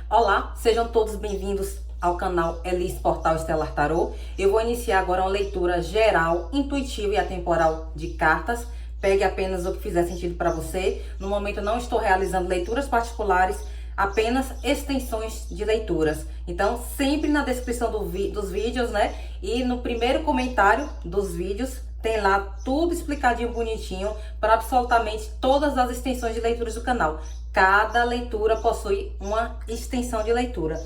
Olá, sejam todos bem-vindos ao canal Elis Portal Estelar Tarô. Eu vou iniciar agora uma leitura geral, intuitiva e atemporal de cartas. Pegue apenas o que fizer sentido para você. No momento eu não estou realizando leituras particulares, apenas extensões de leituras. Então, sempre na descrição dos vídeos, né? E no primeiro comentário dos vídeos, tem lá tudo explicadinho, bonitinho, para absolutamente todas as extensões de leituras do canal. Cada leitura possui uma extensão de leitura.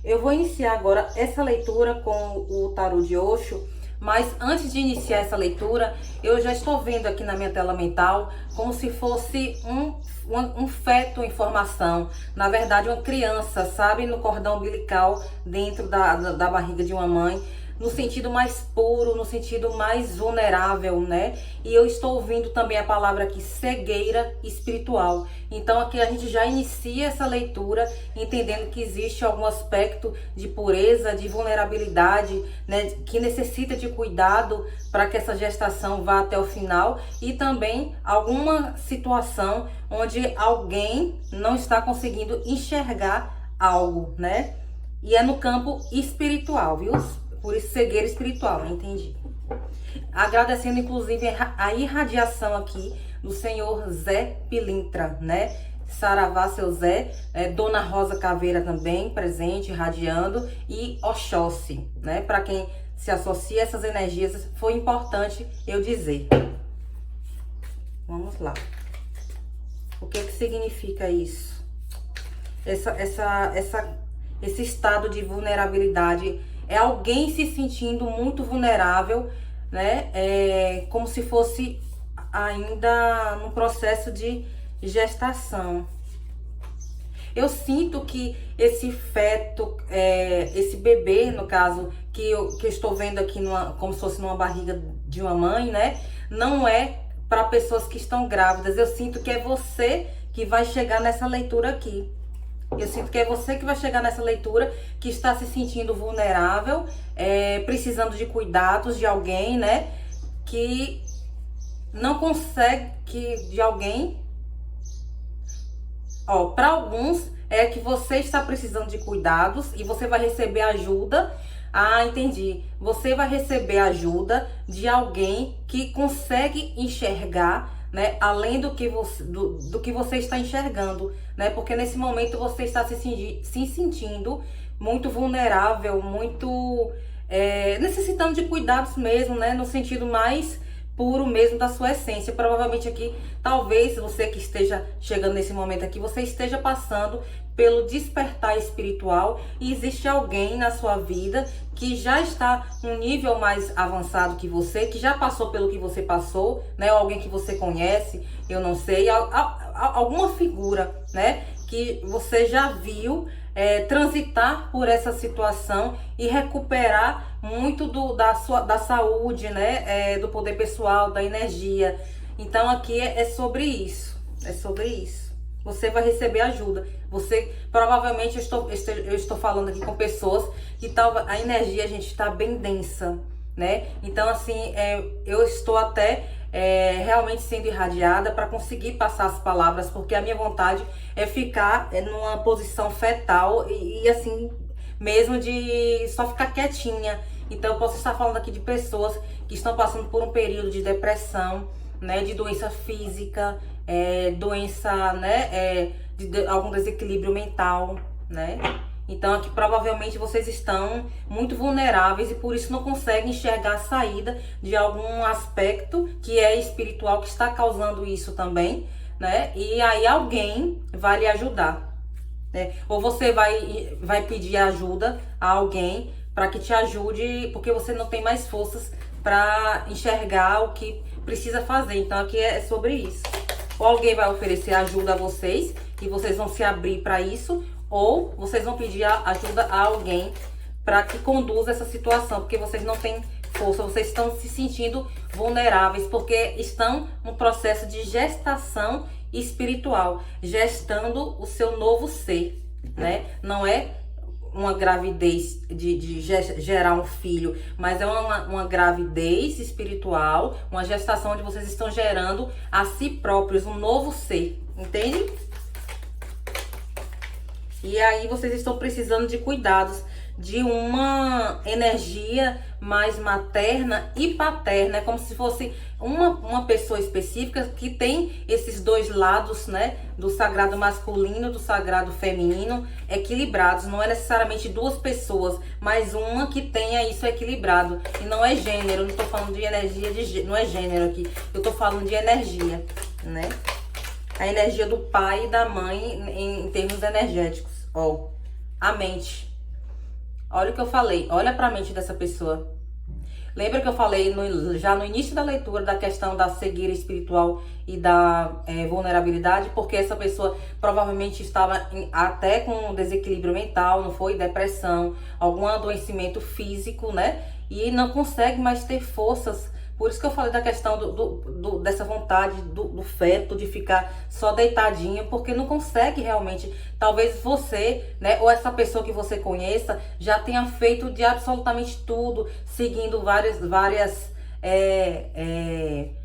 Eu vou iniciar agora essa leitura com o tarô de Osho, mas antes de iniciar essa leitura, eu já estou vendo aqui na minha tela mental como se fosse um feto em formação. Na verdade, uma criança, sabe, no cordão umbilical dentro da barriga de uma mãe, no sentido mais puro, no sentido mais vulnerável, né? E eu estou ouvindo também a palavra aqui, cegueira espiritual. Então aqui a gente já inicia essa leitura entendendo que existe algum aspecto de pureza, de vulnerabilidade, né? Que necessita de cuidado para que essa gestação vá até o final, e também alguma situação onde alguém não está conseguindo enxergar algo, né? E é no campo espiritual, viu? Por isso, cegueira espiritual, entendi. Agradecendo, inclusive, a irradiação aqui do senhor Zé Pilintra, né? Saravá, seu Zé. Dona Rosa Caveira também, presente, irradiando. E Oxóssi, né? Para quem se associa a essas energias, foi importante eu dizer. Vamos lá. O que significa isso? Esse estado de vulnerabilidade é alguém se sentindo muito vulnerável, né? Como se fosse ainda num processo de gestação. Eu sinto que esse feto, esse bebê, no caso, que eu estou vendo aqui como se fosse numa barriga de uma mãe, né? Não é para pessoas que estão grávidas. Eu sinto que é você que vai chegar nessa leitura aqui. Eu sinto que é você que vai chegar nessa leitura, que está se sentindo vulnerável, precisando de cuidados de alguém, né? Que não consegue, de alguém. Ó, para alguns é que você está precisando de cuidados e você vai receber ajuda. Ah, entendi. Você vai receber ajuda de alguém que consegue enxergar, né, além do que você está enxergando, né? Porque nesse momento você está se sentindo muito vulnerável, muito necessitando de cuidados mesmo, né? No sentido mais puro mesmo da sua essência. Provavelmente aqui, talvez você que esteja chegando nesse momento aqui, você esteja passando pelo despertar espiritual e existe alguém na sua vida que já está um nível mais avançado que você, que já passou pelo que você passou, né? Ou alguém que você conhece, eu não sei, alguma figura, né? Que você já viu transitar por essa situação e recuperar muito da saúde, né? Do poder pessoal, da energia. Então aqui é sobre isso, é sobre isso. Você vai receber ajuda. Você, provavelmente, eu estou falando aqui com pessoas que a energia, gente, está bem densa, né? Então, assim, eu estou até realmente sendo irradiada para conseguir passar as palavras, porque a minha vontade é ficar numa posição fetal e assim, mesmo de só ficar quietinha. Então, eu posso estar falando aqui de pessoas que estão passando por um período de depressão, né, de doença física, doença, né, de algum desequilíbrio mental, né? Então aqui provavelmente vocês estão muito vulneráveis e por isso não conseguem enxergar a saída de algum aspecto que é espiritual que está causando isso também, né? E aí alguém vai lhe ajudar, né? Ou você vai pedir ajuda a alguém para que te ajude, porque você não tem mais forças para enxergar o que precisa fazer. Então aqui é sobre isso. Ou alguém vai oferecer ajuda a vocês e vocês vão se abrir para isso, ou vocês vão pedir ajuda a alguém para que conduza essa situação, porque vocês não têm força, vocês estão se sentindo vulneráveis, porque estão no processo de gestação espiritual, gestando o seu novo ser, né? Não é uma gravidez de gerar um filho, mas é uma gravidez espiritual, uma gestação onde vocês estão gerando a si próprios um novo ser, entende? E aí vocês estão precisando de cuidados, de uma energia mais materna e paterna. É como se fosse uma pessoa específica que tem esses dois lados, né? Do sagrado masculino, do sagrado feminino, equilibrados. Não é necessariamente duas pessoas, mas uma que tenha isso equilibrado. E não é gênero, não tô falando de energia, não é gênero aqui. Eu tô falando de energia, né? A energia do pai e da mãe em termos energéticos. Ó, a mente. Olha o que eu falei, olha para a mente dessa pessoa. Lembra que eu falei já no início da leitura da questão da cegueira espiritual e da vulnerabilidade? Porque essa pessoa provavelmente estava até com desequilíbrio mental, não foi? Depressão, algum adoecimento físico, né? E não consegue mais ter forças. Por isso que eu falei da questão dessa vontade do feto de ficar só deitadinho, porque não consegue realmente. Talvez você, né, ou essa pessoa que você conheça, já tenha feito de absolutamente tudo, seguindo várias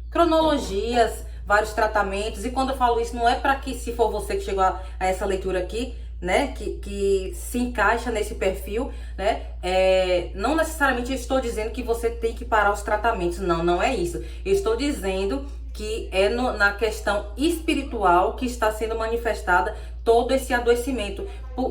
cronologias, vários tratamentos. E quando eu falo isso, não é para que, se for você que chegou a essa leitura aqui, né, que se encaixa nesse perfil, né, não necessariamente eu estou dizendo que você tem que parar os tratamentos, não é isso. Eu estou dizendo que é na questão espiritual que está sendo manifestada todo esse adoecimento.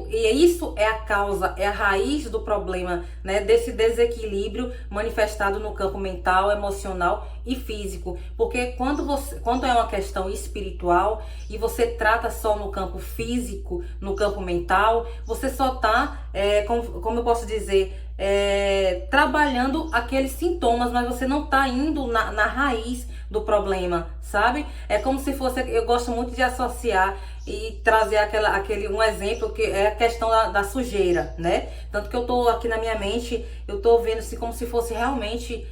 E isso é a causa, é a raiz do problema, né, desse desequilíbrio manifestado no campo mental, emocional e físico. Porque quando é uma questão espiritual e você trata só no campo físico, no campo mental, você só está, como eu posso dizer, trabalhando aqueles sintomas, mas você não está indo na raiz do problema, sabe? É como se fosse, eu gosto muito de associar e trazer um exemplo que é a questão da sujeira, né? Tanto que eu tô aqui na minha mente, eu tô vendo assim como se fosse realmente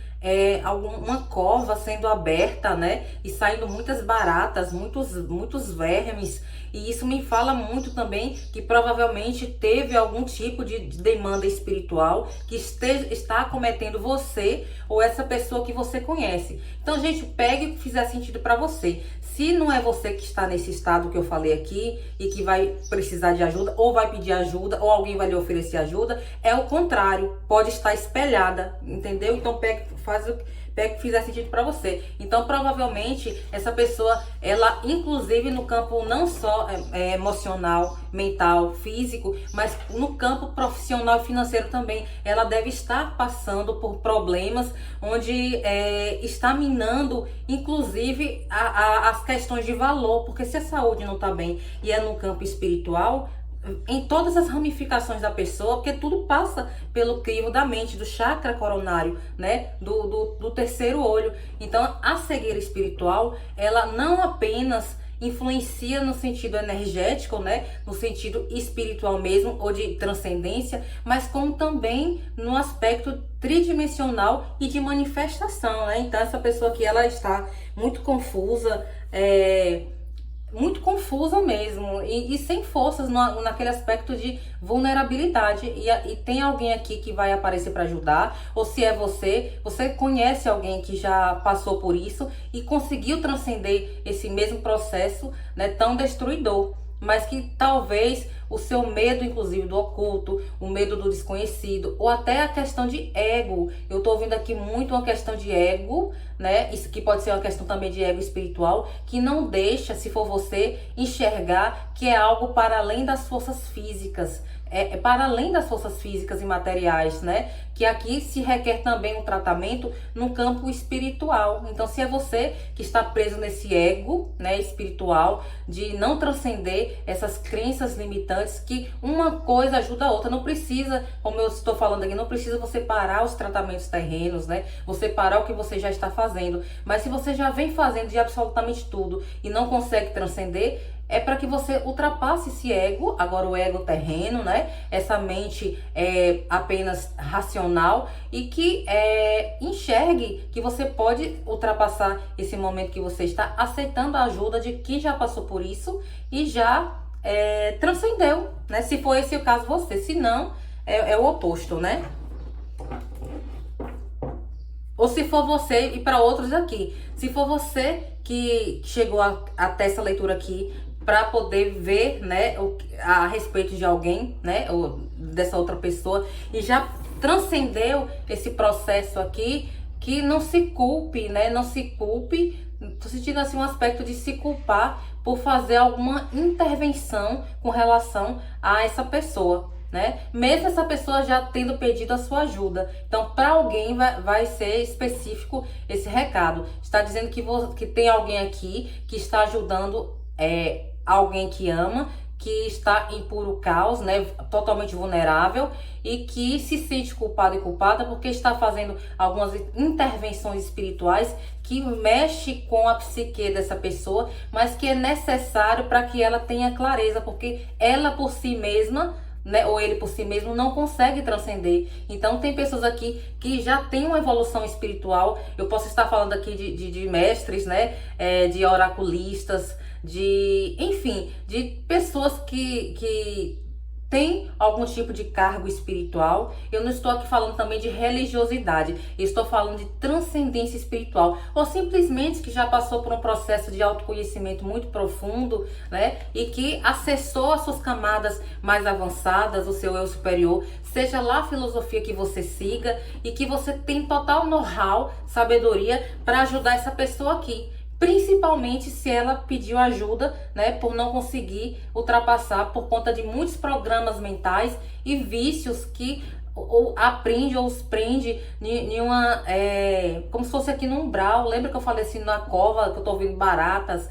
uma cova sendo aberta, né? E saindo muitas baratas, muitos vermes. E isso me fala muito também que provavelmente teve algum tipo de demanda espiritual que está acometendo você ou essa pessoa que você conhece. Então, gente, pegue o que fizer sentido para você. Se não é você que está nesse estado que eu falei aqui e que vai precisar de ajuda, ou vai pedir ajuda, ou alguém vai lhe oferecer ajuda, é o contrário. Pode estar espelhada, entendeu? Então, pegue o que fizer sentido para você. Então, provavelmente, essa pessoa, ela, inclusive no campo não só emocional, mental, físico, mas no campo profissional e financeiro também, ela deve estar passando por problemas onde está minando, inclusive, as questões de valor, porque se a saúde não está bem e é no campo espiritual, em todas as ramificações da pessoa, porque tudo passa pelo crivo da mente, do chakra coronário, né, do terceiro olho. Então, a cegueira espiritual, ela não apenas influencia no sentido energético, né, no sentido espiritual mesmo, ou de transcendência, mas como também no aspecto tridimensional e de manifestação, né? Então, essa pessoa aqui, ela está muito confusa, muito confusa mesmo e sem forças naquele aspecto de vulnerabilidade, e tem alguém aqui que vai aparecer para ajudar, ou se é você conhece alguém que já passou por isso e conseguiu transcender esse mesmo processo, né, tão destruidor, mas que talvez o seu medo, inclusive, do oculto, o medo do desconhecido, ou até a questão de ego. Eu tô ouvindo aqui muito uma questão de ego, né? Isso que pode ser uma questão também de ego espiritual, que não deixa, se for você, enxergar que é algo para além das forças físicas. É para além das forças físicas e materiais, né? Que aqui se requer também um tratamento no campo espiritual. Então, se é você que está preso nesse ego, né, espiritual, de não transcender essas crenças limitantes, que uma coisa ajuda a outra. Não precisa, como eu estou falando aqui, não precisa você parar os tratamentos terrenos, né? Você parar o que você já está fazendo. Mas se você já vem fazendo de absolutamente tudo e não consegue transcender, é para que você ultrapasse esse ego, agora o ego terreno, né? Essa mente apenas racional, e que enxergue que você pode ultrapassar esse momento que você está aceitando a ajuda de quem já passou por isso e já transcendeu, né? Se for esse o caso você, se não, é o oposto, né? Ou se for você, e para outros aqui, se for você que chegou até essa leitura aqui, para poder ver, né, a respeito de alguém, né, ou dessa outra pessoa, e já transcendeu esse processo aqui, que não se culpe, né, não se culpe, tô sentindo assim um aspecto de se culpar por fazer alguma intervenção com relação a essa pessoa, né? Mesmo essa pessoa já tendo pedido a sua ajuda. Então, para alguém vai ser específico esse recado. Está dizendo que tem alguém aqui que está ajudando alguém que ama, que está em puro caos, né, totalmente vulnerável, e que se sente culpado e culpada porque está fazendo algumas intervenções espirituais que mexe com a psique dessa pessoa, mas que é necessário para que ela tenha clareza, porque ela por si mesma, né, ou ele por si mesmo, não consegue transcender. Então tem pessoas aqui que já tem uma evolução espiritual. Eu posso estar falando aqui de mestres, né, de oraculistas, enfim, de pessoas que tem algum tipo de cargo espiritual. Eu não estou aqui falando também de religiosidade, eu estou falando de transcendência espiritual, ou simplesmente que já passou por um processo de autoconhecimento muito profundo, né, e que acessou as suas camadas mais avançadas, o seu eu superior, seja lá a filosofia que você siga, e que você tem total know-how, sabedoria para ajudar essa pessoa aqui. Principalmente se ela pediu ajuda, né, por não conseguir ultrapassar por conta de muitos programas mentais e vícios que aprende ou os prende em uma, como se fosse aqui no umbral. Lembra que eu falei assim, na cova, que eu tô vendo baratas,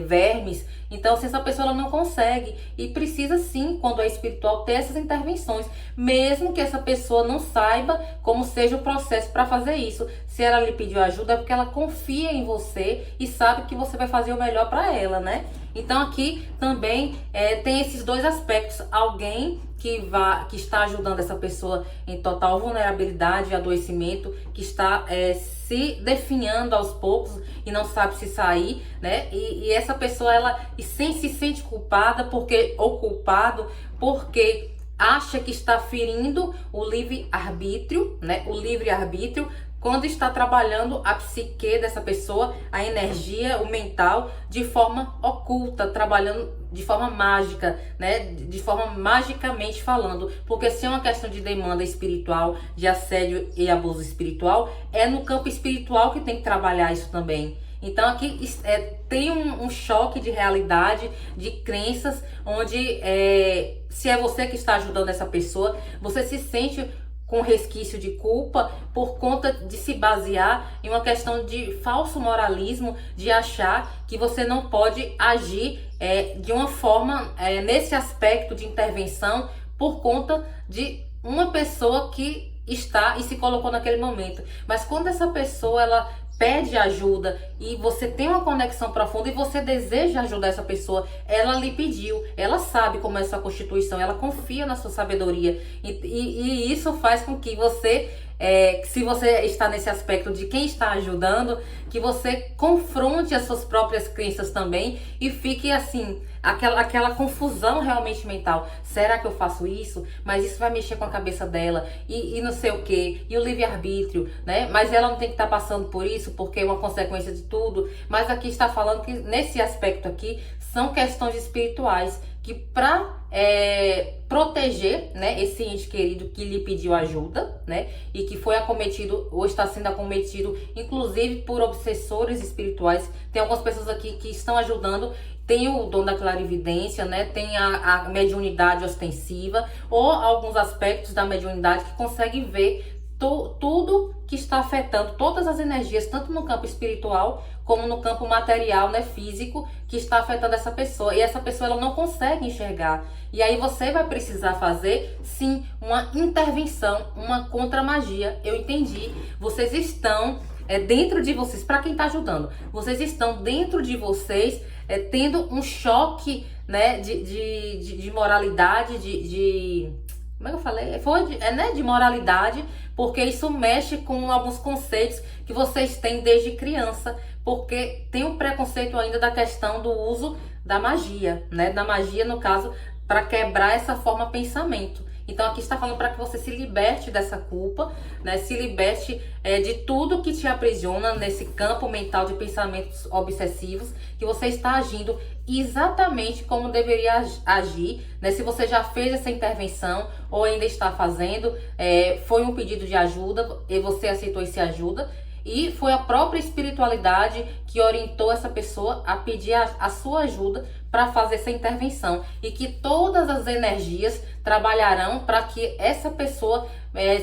vermes? Então, se essa pessoa ela não consegue, e precisa sim, quando é espiritual, ter essas intervenções, mesmo que essa pessoa não saiba como seja o processo para fazer isso. Se ela lhe pediu ajuda, é porque ela confia em você e sabe que você vai fazer o melhor para ela, né? Então aqui também tem esses dois aspectos. Alguém que está ajudando essa pessoa em total vulnerabilidade e adoecimento, que está se definhando aos poucos e não sabe se sair, né? E essa pessoa, ela se sente culpada ou culpado porque acha que está ferindo o livre-arbítrio, né? O livre-arbítrio, quando está trabalhando a psique dessa pessoa, a energia, o mental, de forma oculta, trabalhando de forma mágica, né? De forma magicamente falando. Porque se é uma questão de demanda espiritual, de assédio e abuso espiritual, é no campo espiritual que tem que trabalhar isso também. Então aqui tem um choque de realidade, de crenças, onde se é você que está ajudando essa pessoa, você se sente com resquício de culpa por conta de se basear em uma questão de falso moralismo, de achar que você não pode agir de uma forma, nesse aspecto de intervenção, por conta de uma pessoa que está e se colocou naquele momento. Mas quando essa pessoa ela pede ajuda e você tem uma conexão profunda e você deseja ajudar essa pessoa, ela lhe pediu, ela sabe como é a sua constituição, ela confia na sua sabedoria, e isso faz com que você, se você está nesse aspecto de quem está ajudando, que você confronte as suas próprias crenças também e fique assim, aquela confusão realmente mental. Será que eu faço isso? Mas isso vai mexer com a cabeça dela e não sei o que, e o livre-arbítrio, né? Mas ela não tem que estar passando por isso porque é uma consequência de tudo. Mas aqui está falando que nesse aspecto aqui são questões espirituais que para proteger, né, esse ente querido que lhe pediu ajuda, né, e que foi acometido ou está sendo acometido inclusive por obsessores espirituais. Tem algumas pessoas aqui que estão ajudando. Tem o dom da clarividência, né? Tem a mediunidade ostensiva, ou alguns aspectos da mediunidade que conseguem ver tudo que está afetando, todas as energias, tanto no campo espiritual como no campo material, né, físico, que está afetando essa pessoa. E essa pessoa ela não consegue enxergar. E aí você vai precisar fazer, sim, uma intervenção, uma contra-magia. Eu entendi. Vocês estão dentro de vocês, para quem está ajudando, vocês estão dentro de vocês tendo um choque, né, de moralidade, como é que eu falei? Né, de moralidade, porque isso mexe com alguns conceitos que vocês têm desde criança, porque tem um preconceito ainda da questão do uso da magia, né, da magia no caso, para quebrar essa forma de pensamento. Então aqui está falando para que você se liberte dessa culpa, né? Se liberte de tudo que te aprisiona nesse campo mental de pensamentos obsessivos, que você está agindo exatamente como deveria agir, né? Se você já fez essa intervenção ou ainda está fazendo, foi um pedido de ajuda e você aceitou esse ajuda. E foi a própria espiritualidade que orientou essa pessoa a pedir a sua ajuda para fazer essa intervenção. E que todas as energias trabalharão para que essa pessoa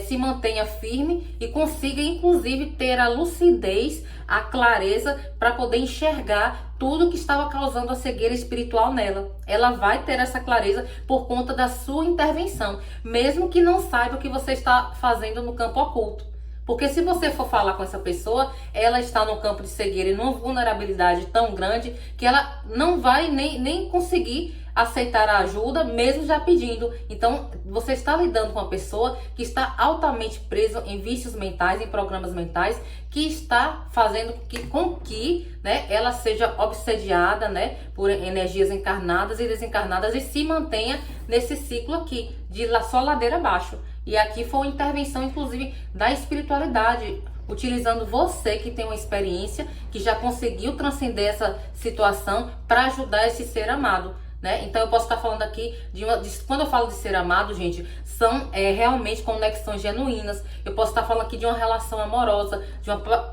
se mantenha firme e consiga, inclusive, ter a lucidez, a clareza para poder enxergar tudo que estava causando a cegueira espiritual nela. Ela vai ter essa clareza por conta da sua intervenção, mesmo que não saiba o que você está fazendo no campo oculto. Porque se você for falar com essa pessoa, ela está no campo de cegueira e numa vulnerabilidade tão grande que ela não vai nem conseguir aceitar a ajuda, mesmo já pedindo. Então, você está lidando com uma pessoa que está altamente presa em vícios mentais, em programas mentais, que está fazendo com que né, ela seja obsediada, né, por energias encarnadas e desencarnadas e se mantenha nesse ciclo aqui, de só ladeira abaixo. E aqui foi uma intervenção, inclusive, da espiritualidade, utilizando você que tem uma experiência, que já conseguiu transcender essa situação para ajudar esse ser amado, né? Então eu posso estar falando aqui quando eu falo de ser amado, gente, são realmente conexões genuínas. Eu posso estar falando aqui de uma relação amorosa,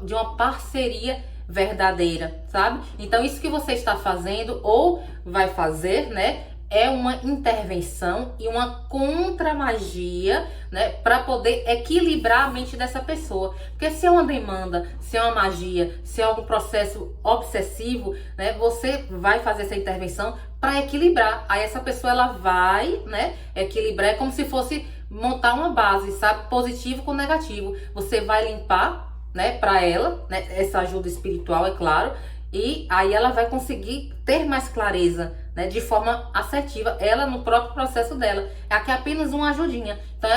de uma parceria verdadeira, sabe? Então isso que você está fazendo ou vai fazer, né, é uma intervenção e uma contra-magia, né, para poder equilibrar a mente dessa pessoa. Porque se é uma demanda, se é uma magia, se é algum processo obsessivo, né, você vai fazer essa intervenção para equilibrar. Aí essa pessoa ela vai, né, equilibrar, é como se fosse montar uma base, sabe, positivo com negativo. Você vai limpar, né, para ela, né, essa ajuda espiritual, é claro, e aí ela vai conseguir ter mais clareza, né, de forma assertiva, ela no próprio processo dela. Aqui é apenas uma ajudinha. Então,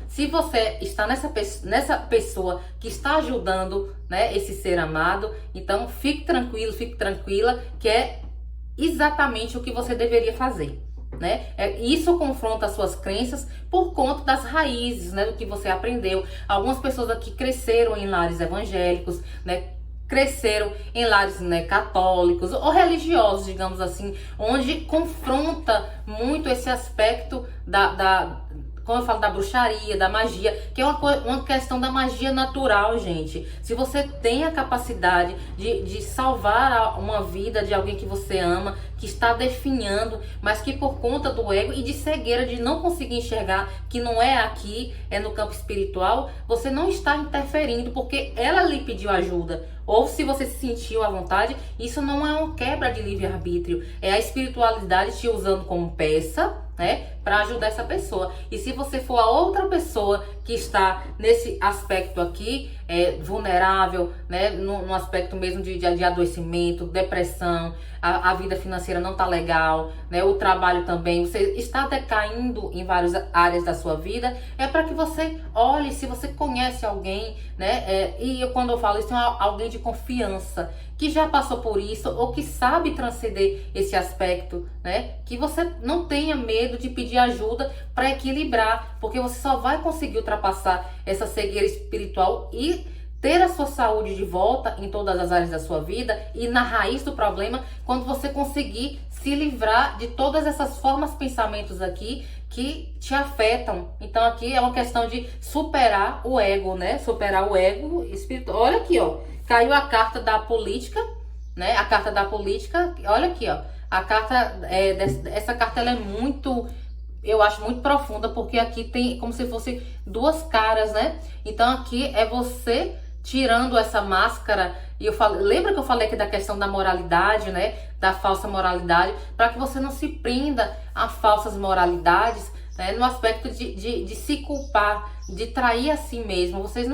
se você está nessa pessoa que está ajudando, né, esse ser amado, então fique tranquilo, fique tranquila, que é exatamente o que você deveria fazer, né? Isso confronta as suas crenças por conta das raízes, né, do que você aprendeu. Algumas pessoas aqui cresceram em lares evangélicos, né, cresceram em lares, né, católicos ou religiosos, digamos assim, onde confronta muito esse aspecto como eu falo, da bruxaria, da magia, que é uma questão da magia natural, gente. Se você tem a capacidade de salvar uma vida de alguém que você ama, que está definhando, mas que por conta do ego e de cegueira, de não conseguir enxergar que não é aqui, é no campo espiritual, você não está interferindo, porque ela lhe pediu ajuda. Ou se você se sentiu à vontade, isso não é uma quebra de livre-arbítrio, é a espiritualidade te usando como peça, né, para ajudar essa pessoa. E se você for a outra pessoa que está nesse aspecto aqui, vulnerável, né, no aspecto mesmo de adoecimento, depressão, a vida financeira não tá legal, né, o trabalho também, você está decaindo em várias áreas da sua vida, é para que você olhe se você conhece alguém, né, quando eu falo isso, é alguém de confiança, que já passou por isso ou que sabe transcender esse aspecto, né? Que você não tenha medo de pedir ajuda para equilibrar, porque você só vai conseguir ultrapassar essa cegueira espiritual e ter a sua saúde de volta em todas as áreas da sua vida e na raiz do problema, quando você conseguir se livrar de todas essas formas, pensamentos aqui que te afetam. Então aqui é uma questão de superar o ego, né? Superar o ego espiritual. Olha aqui, ó. Caiu a carta da política, né? A carta da política, olha aqui, ó. A carta, essa carta ela é muito, eu acho muito profunda, porque aqui tem como se fosse duas caras, né? Então aqui é você tirando essa máscara. E lembra que eu falei aqui da questão da moralidade, né? Da falsa moralidade, para que você não se prenda a falsas moralidades, né? No aspecto de se culpar, de trair a si mesmo. Vocês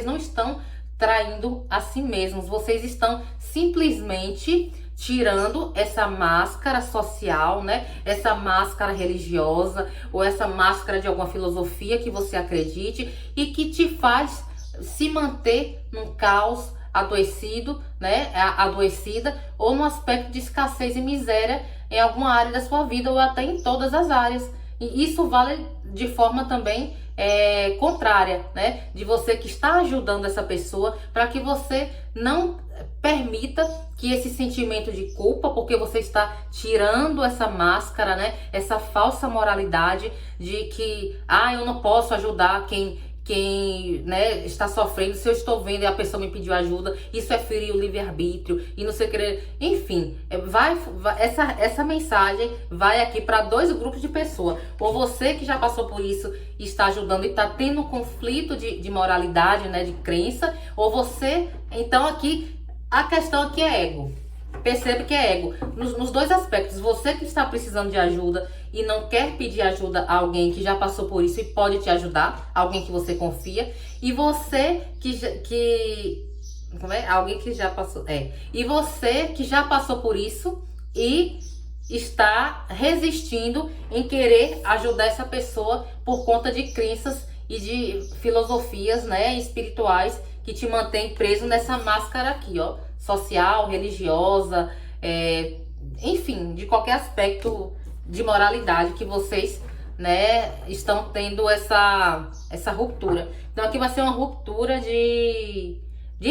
não estão traindo a si mesmos, vocês estão simplesmente tirando essa máscara social, né? Essa máscara religiosa ou essa máscara de alguma filosofia que você acredite e que te faz se manter num caos, adoecido, né? Adoecida ou num aspecto de escassez e miséria em alguma área da sua vida ou até em todas as áreas. E isso vale de forma também contrária, né? De você que está ajudando essa pessoa, para que você não permita que esse sentimento de culpa, porque você está tirando essa máscara, né? Essa falsa moralidade de que, eu não posso ajudar quem né, está sofrendo, se eu estou vendo e a pessoa me pediu ajuda, isso é ferir o livre-arbítrio e não sei o que. Enfim, essa mensagem vai aqui para dois grupos de pessoas. Ou você que já passou por isso e está ajudando e está tendo um conflito de moralidade, né, de crença, ou você, então aqui, a questão aqui é ego. Percebe que é ego. Nos dois aspectos, você que está precisando de ajuda e não quer pedir ajuda a alguém que já passou por isso e pode te ajudar, alguém que você confia, e você alguém que já passou, e você que já passou por isso e está resistindo em querer ajudar essa pessoa por conta de crenças e de filosofias, né, espirituais que te mantém preso nessa máscara aqui, ó, social, religiosa, enfim, de qualquer aspecto de moralidade que vocês, né, estão tendo essa ruptura. Então aqui vai ser uma ruptura de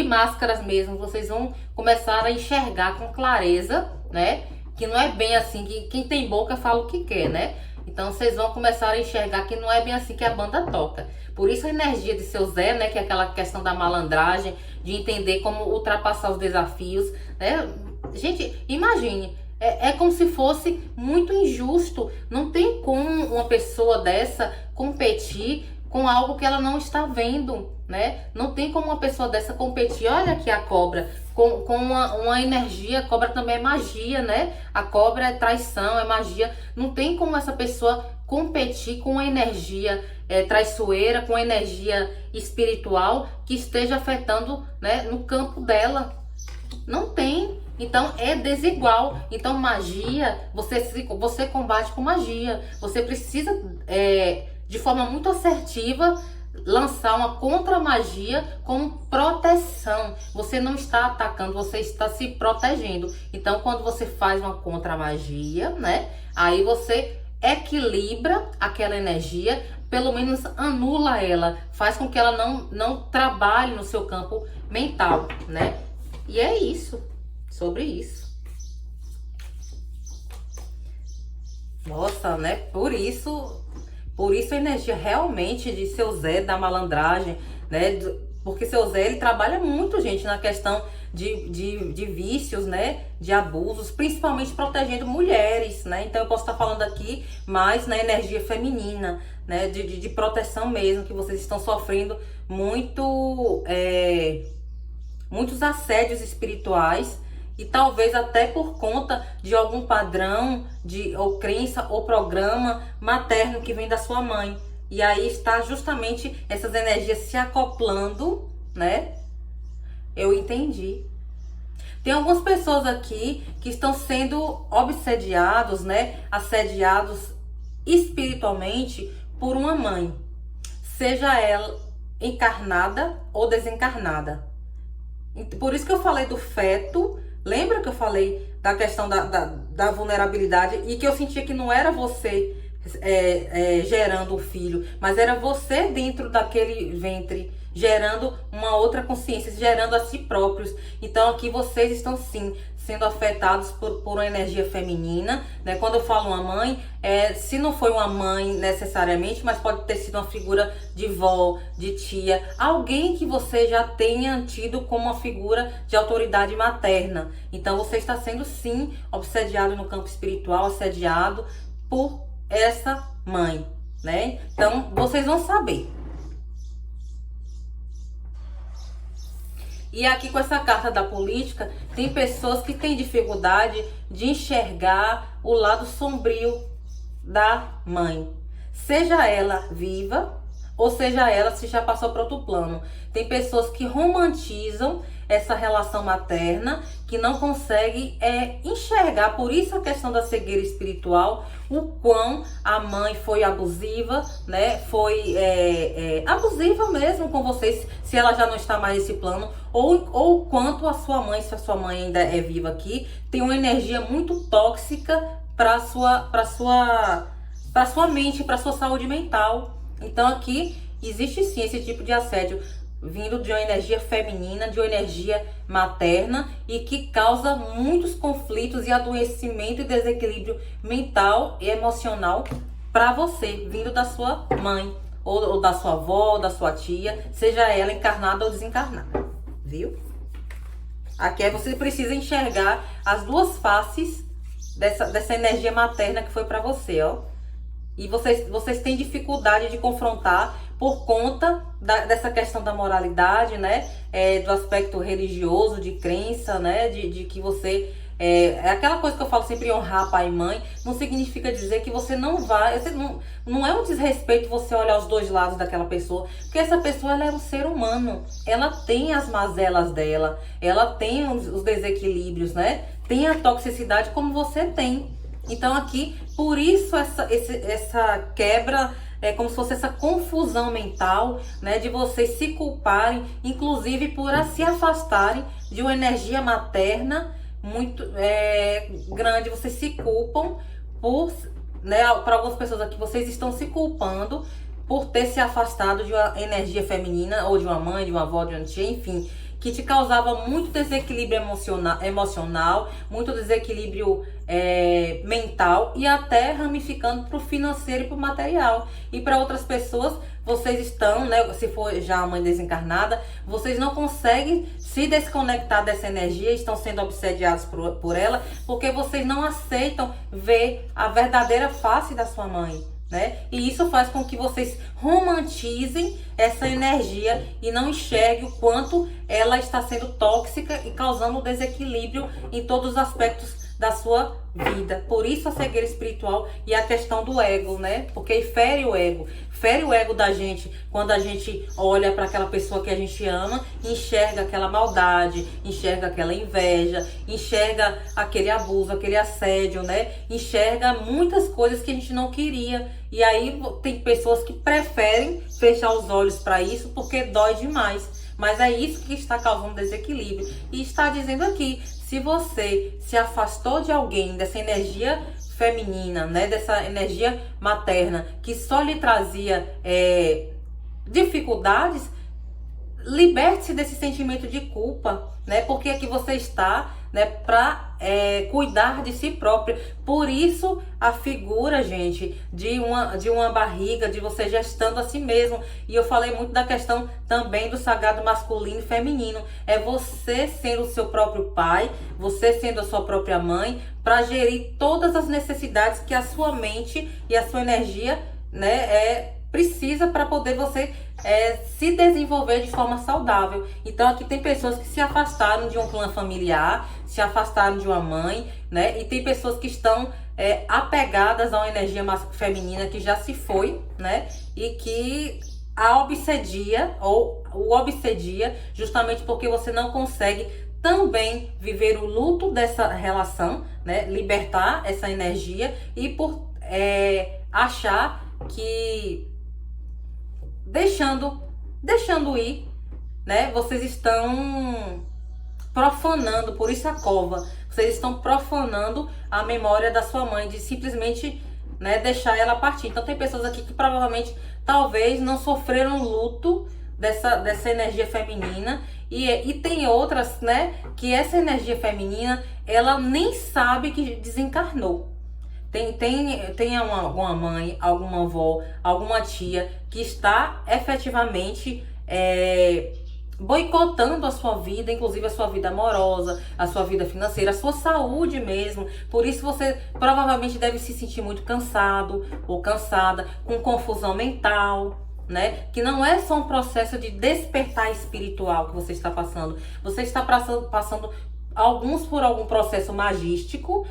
máscaras mesmo. Vocês vão começar a enxergar com clareza, né, que não é bem assim, que quem tem boca fala o que quer, né? Então vocês vão começar a enxergar que não é bem assim que a banda toca. Por isso a energia de seu Zé, né, que é aquela questão da malandragem, de entender como ultrapassar os desafios, né? Gente, imagine, é como se fosse muito injusto. Não tem como uma pessoa dessa competir com algo que ela não está vendo, né? Não tem como uma pessoa dessa competir. Olha aqui a cobra, com uma energia. A cobra também é magia, né? A cobra é traição, é magia. Não tem como essa pessoa competir com uma energia traiçoeira, com energia espiritual que esteja afetando, né, no campo dela. Não tem. Então é desigual. Então magia, você combate com magia. Você precisa de forma muito assertiva lançar uma contra-magia como proteção. Você não está atacando, você está se protegendo. Então quando você faz uma contra-magia, né, aí você equilibra aquela energia, pelo menos anula ela, faz com que ela não trabalhe no seu campo mental, né? E é isso, sobre isso. Nossa, né? Por isso a energia realmente de seu Zé, da malandragem, né? Porque seu Zé, ele trabalha muito, gente, na questão de vícios, né? De abusos, principalmente protegendo mulheres, né? Então eu posso estar falando aqui mais na energia feminina, né? De proteção mesmo, que vocês estão sofrendo muitos assédios espirituais. E talvez até por conta de algum padrão ou crença ou programa materno que vem da sua mãe. E aí está justamente essas energias se acoplando, né? Eu entendi. Tem algumas pessoas aqui que estão sendo obsediados, né? Assediados espiritualmente por uma mãe. Seja ela encarnada ou desencarnada. Por isso que eu falei do feto. Lembra que eu falei da questão da vulnerabilidade e que eu sentia que não era você gerando o filho, mas era você dentro daquele ventre gerando uma outra consciência, gerando a si próprios. Então aqui vocês estão sim sendo afetados por uma energia feminina, né? Quando eu falo uma mãe, se não foi uma mãe necessariamente, mas pode ter sido uma figura de vó, de tia, alguém que você já tenha tido como uma figura de autoridade materna. Então você está sendo sim obsediado no campo espiritual, assediado por essa mãe, né? Então vocês vão saber. E aqui com essa carta da política, tem pessoas que têm dificuldade de enxergar o lado sombrio da mãe. Seja ela viva, ou seja ela se já passou para outro plano. Tem pessoas que romantizam essa relação materna, que não conseguem enxergar, por isso a questão da cegueira espiritual, o quão a mãe foi abusiva, né? Foi abusiva mesmo com vocês, se ela já não está mais nesse plano, ou quanto a sua mãe, se a sua mãe ainda é viva aqui, tem uma energia muito tóxica para para sua mente, para sua saúde mental. Então aqui existe sim esse tipo de assédio vindo de uma energia feminina, de uma energia materna e que causa muitos conflitos e adoecimento e desequilíbrio mental e emocional para você, vindo da sua mãe, ou da sua avó, ou da sua tia, seja ela encarnada ou desencarnada, viu? Aqui você precisa enxergar as duas faces dessa energia materna que foi para você, ó. E vocês têm dificuldade de confrontar por conta dessa questão da moralidade, né? Do aspecto religioso, de crença, né? De que você... É aquela coisa que eu falo sempre, honrar pai e mãe, não significa dizer que você não vai... Não é um desrespeito você olhar os dois lados daquela pessoa, porque essa pessoa, ela é um ser humano, ela tem as mazelas dela, ela tem os desequilíbrios, né? Tem a toxicidade como você tem. Então aqui, por isso essa quebra, é como se fosse essa confusão mental, né, de vocês se culparem, inclusive por se afastarem de uma energia materna muito grande. Vocês se culpam por, né, para algumas pessoas aqui, vocês estão se culpando por ter se afastado de uma energia feminina, ou de uma mãe, de uma avó, de uma tia, enfim, que te causava muito desequilíbrio emocional, muito desequilíbrio mental e até ramificando para o financeiro e para o material. E para outras pessoas, vocês estão, né, se for já a mãe desencarnada, vocês não conseguem se desconectar dessa energia, estão sendo obsediados por ela, porque vocês não aceitam ver a verdadeira face da sua mãe, né? E isso faz com que vocês romantizem essa energia e não enxerguem o quanto ela está sendo tóxica e causando desequilíbrio em todos os aspectos da sua vida. Por isso a cegueira espiritual e a questão do ego, né? Porque fere o ego da gente quando a gente olha para aquela pessoa que a gente ama, enxerga aquela maldade, enxerga aquela inveja, enxerga aquele abuso, aquele assédio, né? Enxerga muitas coisas que a gente não queria. E aí tem pessoas que preferem fechar os olhos para isso porque dói demais. Mas é isso que está causando desequilíbrio. E está dizendo aqui, se você se afastou de alguém, dessa energia feminina, né, dessa energia materna, que só lhe trazia dificuldades, liberte-se desse sentimento de culpa, né, porque aqui você está, né, para cuidar de si própria. Por isso a figura, gente, de uma barriga, de você gestando a si mesmo. E eu falei muito da questão também do sagrado masculino e feminino. É você sendo o seu próprio pai, você sendo a sua própria mãe, para gerir todas as necessidades que a sua mente e a sua energia, né, precisa para poder você se desenvolver de forma saudável. Então aqui tem pessoas que se afastaram de um clã familiar, se afastaram de uma mãe, né? E tem pessoas que estão apegadas a uma energia feminina que já se foi, né? E que a obsedia ou o obsedia justamente porque você não consegue também viver o luto dessa relação, né? Libertar essa energia e por achar que deixando ir, né? Vocês estão profanando, por isso a cova. Vocês estão profanando a memória da sua mãe, de simplesmente, né, deixar ela partir. Então tem pessoas aqui que provavelmente, talvez, não sofreram luto dessa energia feminina. E tem outras, né, que essa energia feminina, ela nem sabe que desencarnou. Tem alguma mãe, alguma avó, alguma tia que está efetivamente boicotando a sua vida, inclusive a sua vida amorosa, a sua vida financeira, a sua saúde mesmo. Por isso você provavelmente deve se sentir muito cansado ou cansada, com confusão mental, né? Que não é só um processo de despertar espiritual que você está passando. Você está passando alguns por algum processo magístico,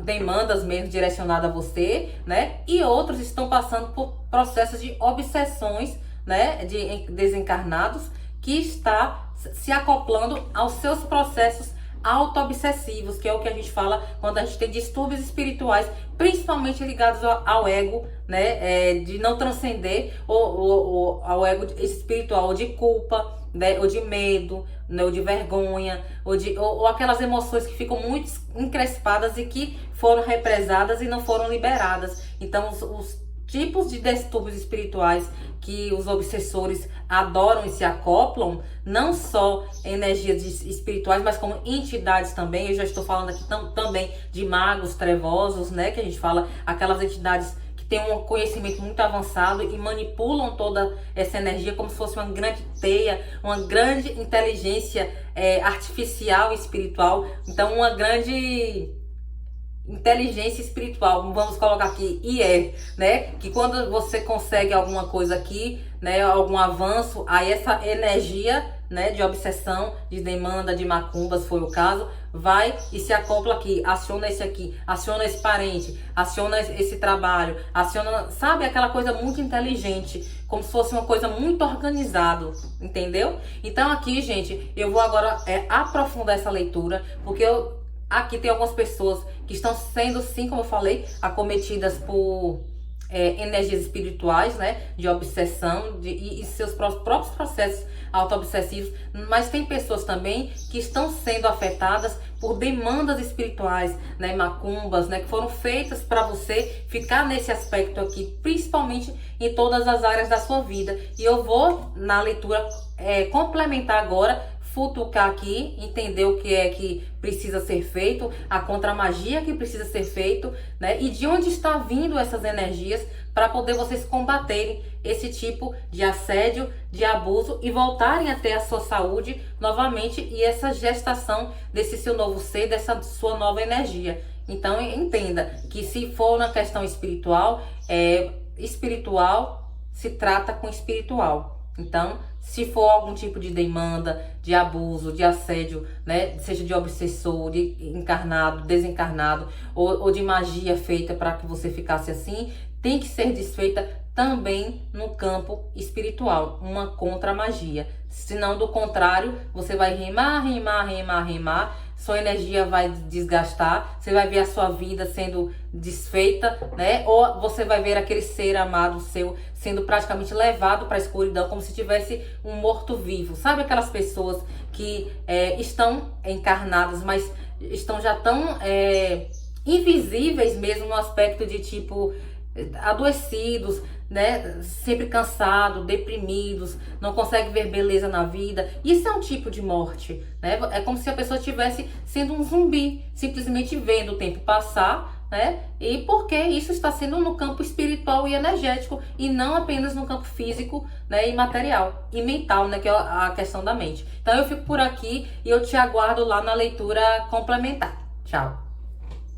demandas mesmo direcionadas a você, né? E outros estão passando por processos de obsessões, né? De desencarnados que está se acoplando aos seus processos auto-obsessivos, que é o que a gente fala quando a gente tem distúrbios espirituais, principalmente ligados ao ego, né, de não transcender ao ego espiritual, ou de culpa, né, ou de medo, né, ou de vergonha, ou aquelas emoções que ficam muito encrespadas e que foram represadas e não foram liberadas. Então, os tipos de distúrbios espirituais que os obsessores adoram e se acoplam, não só energias espirituais, mas como entidades também. Eu já estou falando aqui também de magos trevosos, né? Que a gente fala, aquelas entidades que têm um conhecimento muito avançado e manipulam toda essa energia como se fosse uma grande teia, uma grande inteligência artificial e espiritual. Então, uma grande inteligência espiritual, vamos colocar aqui, né? Que quando você consegue alguma coisa aqui, né, algum avanço, aí essa energia, né, de obsessão, de demanda, de macumbas, foi o caso, vai e se acopla aqui, aciona esse aqui, aciona esse parente, aciona esse trabalho, aciona, sabe, aquela coisa muito inteligente, como se fosse uma coisa muito organizada, entendeu? Então aqui, gente, eu vou agora aprofundar essa leitura, porque aqui tem algumas pessoas que estão sendo, sim, como eu falei, acometidas por energias espirituais, né? De obsessão e seus próprios processos auto-obsessivos. Mas tem pessoas também que estão sendo afetadas por demandas espirituais, né? Macumbas, né? Que foram feitas para você ficar nesse aspecto aqui, principalmente em todas as áreas da sua vida. E eu vou, na leitura, complementar agora, futucar aqui, entender o que é que precisa ser feito, a contra-magia que precisa ser feito, né? E de onde está vindo essas energias para poder vocês combaterem esse tipo de assédio, de abuso e voltarem a ter a sua saúde novamente e essa gestação desse seu novo ser, dessa sua nova energia. Então entenda que se for na questão espiritual, espiritual se trata com espiritual. Então, se for algum tipo de demanda, de abuso, de assédio, né, seja de obsessor, de encarnado, desencarnado, ou de magia feita para que você ficasse assim, tem que ser desfeita também no campo espiritual, uma contra-magia. Senão, do contrário, você vai remar, sua energia vai desgastar, você vai ver a sua vida sendo desfeita, né? Ou você vai ver aquele ser amado seu sendo praticamente levado para a escuridão, como se tivesse um morto-vivo. Sabe aquelas pessoas que estão encarnadas, mas estão já tão invisíveis mesmo no aspecto de tipo adoecidos, né? Sempre cansados, deprimidos, não consegue ver beleza na vida. Isso é um tipo de morte, né? É como se a pessoa estivesse sendo um zumbi, simplesmente vendo o tempo passar, né? E porque isso está sendo no campo espiritual e energético e não apenas no campo físico, né? E material e mental, né? Que é a questão da mente. Então eu fico por aqui e eu te aguardo lá na leitura complementar. Tchau!